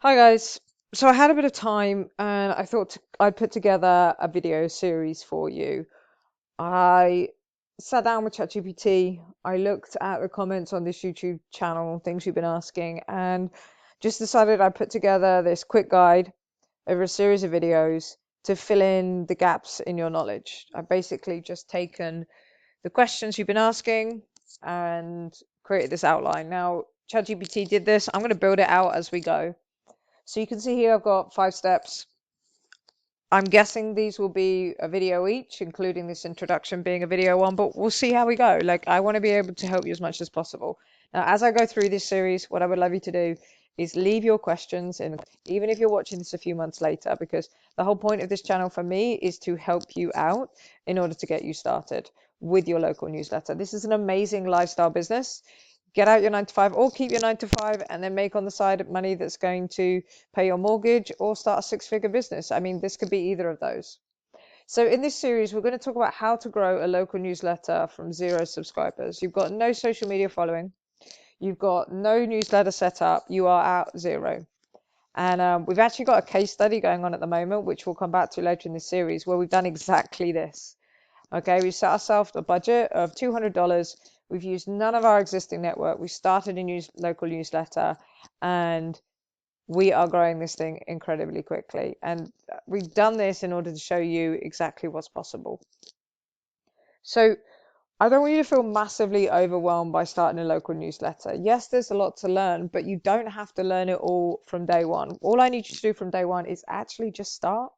Hi guys. So I had a bit of time and I thought I'd put together a video series for you. I sat down with ChatGPT. I looked at the comments on this YouTube channel, things you've been asking, and just decided I'd put together this quick guide over a series of videos to fill in the gaps in your knowledge. I've basically just taken the questions you've been asking and created this outline. Now, ChatGPT did this. I'm going to build it out as we go. So you can see here I've got 5 steps. I'm guessing these will be a video each, including this introduction being a video one, but we'll see how we go. Like, I want to be able to help you as much as possible. Now, as I go through this series, what I would love you to do is leave your questions in, even if you're watching this a few months later, because the whole point of this channel for me is to help you out in order to get you started with your local newsletter. This is an amazing lifestyle business. Get out your 9 to 5 or keep your 9 to 5 and then make on the side money that's going to pay your mortgage or start a 6-figure business. I mean, this could be either of those. So in this series, we're going to talk about how to grow a local newsletter from 0 subscribers. You've got no social media following. You've got no newsletter set up. You are at 0. And we've actually got a case study going on at the moment, which we'll come back to later in this series, where we've done exactly this. Okay, we set ourselves a budget of $200. We've used none of our existing network. We started a local newsletter and we are growing this thing incredibly quickly. And we've done this in order to show you exactly what's possible. So I don't want you to feel massively overwhelmed by starting a local newsletter. Yes, there's a lot to learn, but you don't have to learn it all from day one. All I need you to do from day one is actually just start.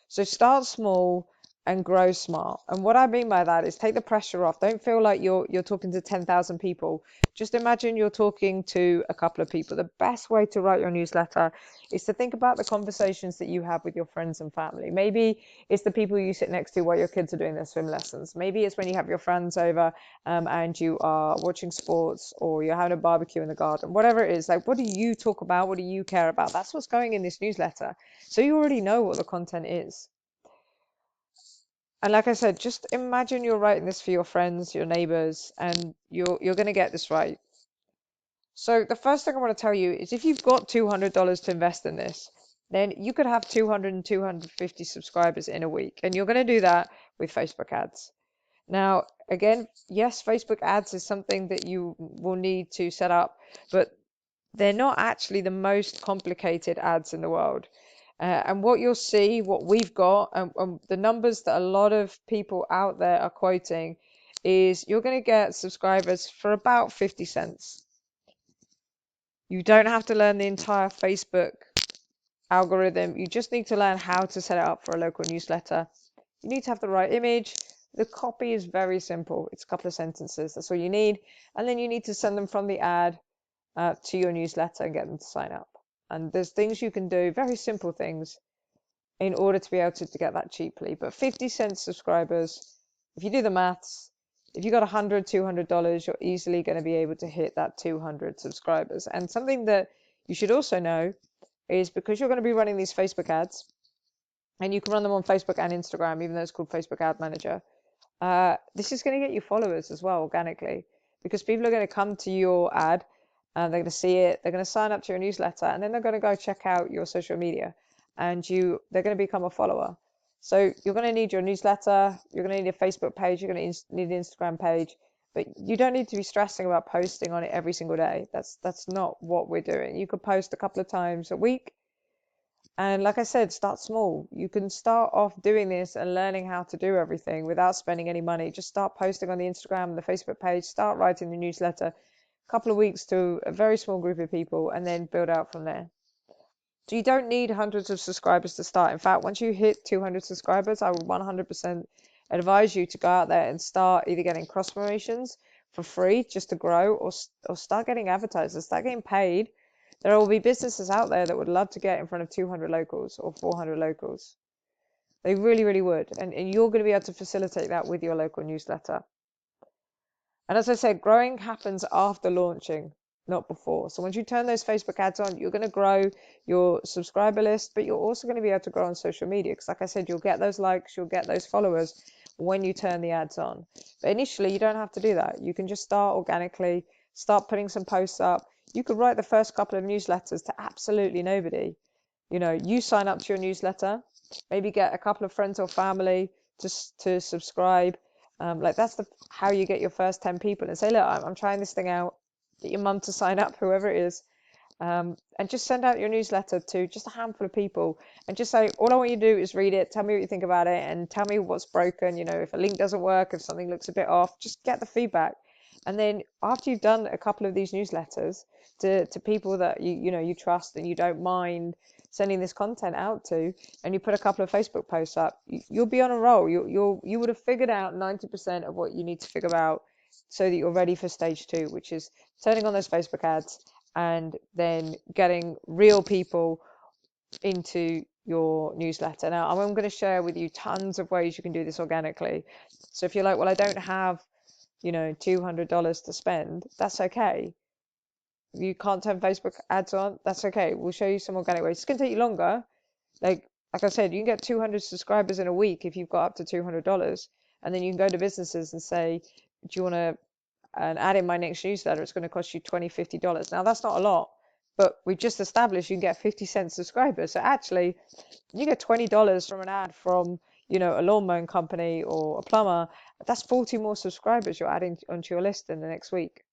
So start small and grow smart. And what I mean by that is take the pressure off. Don't feel like you're talking to 10,000 people. Just imagine you're talking to a couple of people. The best way to write your newsletter is to think about the conversations that you have with your friends and family. Maybe it's the people you sit next to while your kids are doing their swim lessons. Maybe it's when you have your friends over and you are watching sports or you're having a barbecue in the garden. Whatever it is, like, what do you talk about? What do you care about? That's what's going in this newsletter. So you already know what the content is. And like I said, just imagine you're writing this for your friends, your neighbors, and you're going to get this right. So the first thing I want to tell you is if you've got $200 to invest in this, then you could have 200 and 250 subscribers in a week. And you're going to do that with Facebook ads. Now, again, yes, Facebook ads is something that you will need to set up, but they're not actually the most complicated ads in the world. And what you'll see, what we've got, and the numbers that a lot of people out there are quoting, is you're going to get subscribers for about 50 cents. You don't have to learn the entire Facebook algorithm. You just need to learn how to set it up for a local newsletter. You need to have the right image. The copy is very simple. It's a couple of sentences. That's all you need. And then you need to send them from the ad to your newsletter and get them to sign up. And there's things you can do, very simple things, in order to be able to get that cheaply. But 50 cent subscribers, if you do the maths, if you got 100, $200, you're easily going to be able to hit that 200 subscribers. And something that you should also know is because you're going to be running these Facebook ads, and you can run them on Facebook and Instagram, even though it's called Facebook Ad Manager, this is going to get you followers as well organically, because people are going to come to your ad and they're going to see it, they're going to sign up to your newsletter, and then they're going to go check out your social media, and they're going to become a follower. So you're going to need your newsletter, you're going to need a Facebook page, you're going to need an Instagram page, but you don't need to be stressing about posting on it every single day. That's not what we're doing. You could post a couple of times a week. And like I said, start small. You can start off doing this and learning how to do everything without spending any money. Just start posting on the Instagram and the Facebook page, start writing the newsletter, a couple of weeks to a very small group of people, and then build out from there. So you don't need hundreds of subscribers to start. In fact, once you hit 200 subscribers, I would 100% advise you to go out there and start either getting cross promotions for free just to grow, or start getting advertisers, start getting paid. There will be businesses out there that would love to get in front of 200 locals or 400 locals. They really, really would. And you're going to be able to facilitate that with your local newsletter. And as I said, growing happens after launching, not before. So once you turn those Facebook ads on, you're going to grow your subscriber list, but you're also going to be able to grow on social media. Because like I said, you'll get those likes, you'll get those followers when you turn the ads on. But initially, you don't have to do that. You can just start organically, start putting some posts up. you could write the first couple of newsletters to absolutely nobody. You sign up to your newsletter, maybe get a couple of friends or family to subscribe. Like that's how you get your first 10 people, and say, look, I'm trying this thing out. Get your mum to sign up, whoever it is, and just send out your newsletter to just a handful of people, and just say, all I want you to do is read it, tell me what you think about it, and tell me what's broken. If a link doesn't work, if something looks a bit off, just get the feedback. And then after you've done a couple of these newsletters to people that you trust and you don't mind sending this content out to, and you put a couple of Facebook posts up, you'll be on a roll. You would have figured out 90% of what you need to figure out, so that you're ready for stage 2, which is turning on those Facebook ads and then getting real people into your newsletter. Now, I'm going to share with you tons of ways you can do this organically. So if you're like, well, I don't have $200 to spend, that's okay. You can't turn Facebook ads on, that's okay. We'll show you some organic ways. It's going to take you longer. Like I said, you can get 200 subscribers in a week if you've got up to $200, and then you can go to businesses and say, do you want to add in my next newsletter? It's going to cost you $20, $50. Now that's not a lot, but we've just established you can get 50-cent subscribers. So actually, you get $20 from an ad from a lawn mowing company or a plumber. That's 40 more subscribers you're adding onto your list in the next week.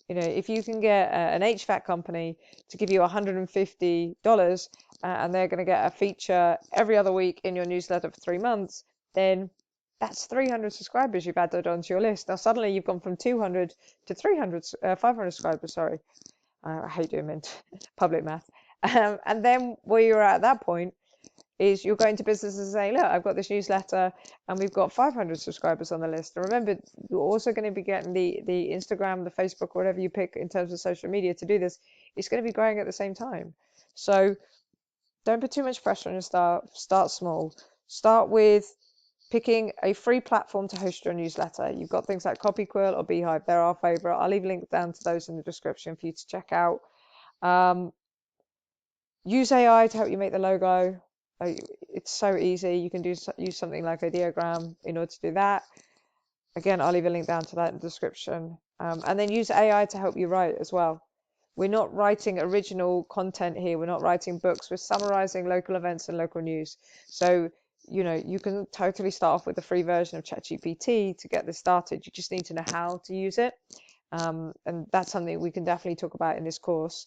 If you can get an HVAC company to give you $150, and they're going to get a feature every other week in your newsletter for 3 months, then that's 300 subscribers you've added onto your list. Now suddenly you've gone from 200 to 500 subscribers. Sorry, I hate doing public math. And then where you're at that point is you're going to businesses and saying, look, I've got this newsletter and we've got 500 subscribers on the list. And remember, you're also going to be getting the Instagram, the Facebook, whatever you pick in terms of social media to do this. It's going to be growing at the same time. So don't put too much pressure on yourself. Start small. Start with picking a free platform to host your newsletter. You've got things like Copyquill or Beehive. They're our favorite. I'll leave links down to those in the description for you to check out. Use AI to help you make the logo. It's so easy. You can use something like Ideogram in order to do that. Again, I'll leave a link down to that in the description. And then use AI to help you write as well. We're not writing original content here. We're not writing books. We're summarizing local events and local news. So, you can totally start off with the free version of ChatGPT to get this started. You just need to know how to use it. And that's something we can definitely talk about in this course.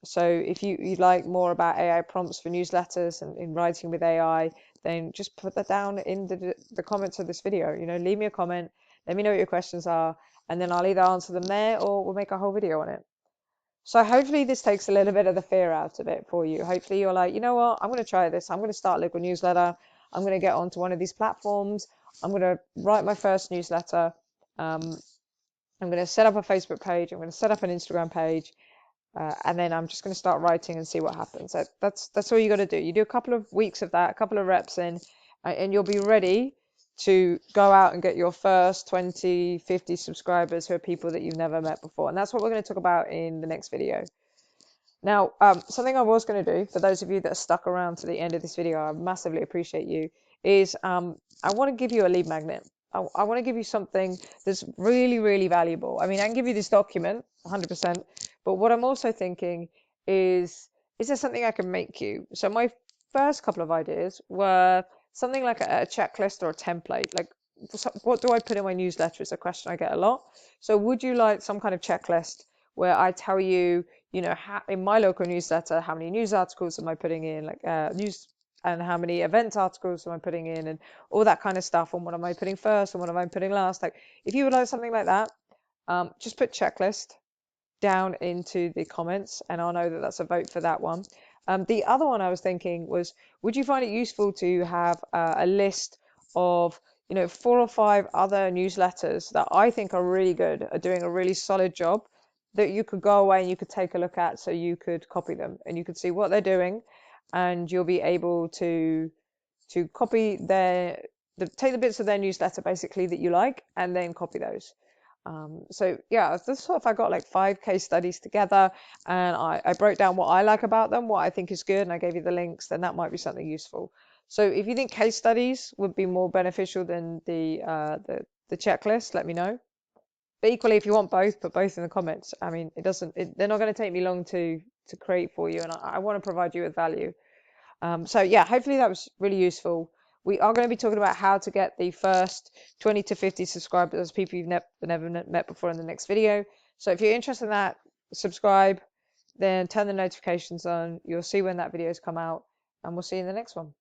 So if you'd like more about AI prompts for newsletters and in writing with AI, then just put that down in the comments of this video. Leave me a comment, let me know what your questions are, and then I'll either answer them there or we'll make a whole video on it. So hopefully this takes a little bit of the fear out of it for you. Hopefully you're like, you know what, I'm going to try this. I'm going to start a local newsletter. I'm going to get onto one of these platforms. I'm going to write my first newsletter. I'm going to set up a Facebook page. I'm going to set up an Instagram page. And then I'm just going to start writing and see what happens. So that's all you got to do. You do a couple of weeks of that, a couple of reps in, and you'll be ready to go out and get your first 20, 50 subscribers who are people that you've never met before. And that's what we're going to talk about in the next video. Now, something I was going to do, for those of you that are stuck around to the end of this video, I massively appreciate you, is I want to give you a lead magnet. I want to give you something that's really, really valuable. I mean, I can give you this document, 100%, but what I'm also thinking is there something I can make you? So my first couple of ideas were something like a checklist or a template. Like, what do I put in my newsletter is a question I get a lot. So would you like some kind of checklist where I tell you, in my local newsletter, how many news articles am I putting in, like news, and how many event articles am I putting in, and all that kind of stuff, and what am I putting first and what am I putting last? Like, if you would like something like that, just put checklist down into the comments and I'll know that that's a vote for that one. The other one I was thinking was, would you find it useful to have a list of 4 or 5 other newsletters that I think are really good, are doing a really solid job, that you could go away and you could take a look at, so you could copy them and you could see what they're doing, and you'll be able to copy take the bits of their newsletter basically that you like, and then copy those. So yeah, this sort of, I got like 5 case studies together, and I broke down what I like about them, what I think is good, and I gave you the links. Then that might be something useful. So if you think case studies would be more beneficial than the checklist, let me know. But equally, if you want both, put both in the comments. I mean, they're not going to take me long to create for you, and I want to provide you with value. So yeah, hopefully that was really useful. We are going to be talking about how to get the first 20 to 50 subscribers, people you've never met before, in the next video. So if you're interested in that, subscribe, then turn the notifications on. You'll see when that video's come out, and we'll see you in the next one.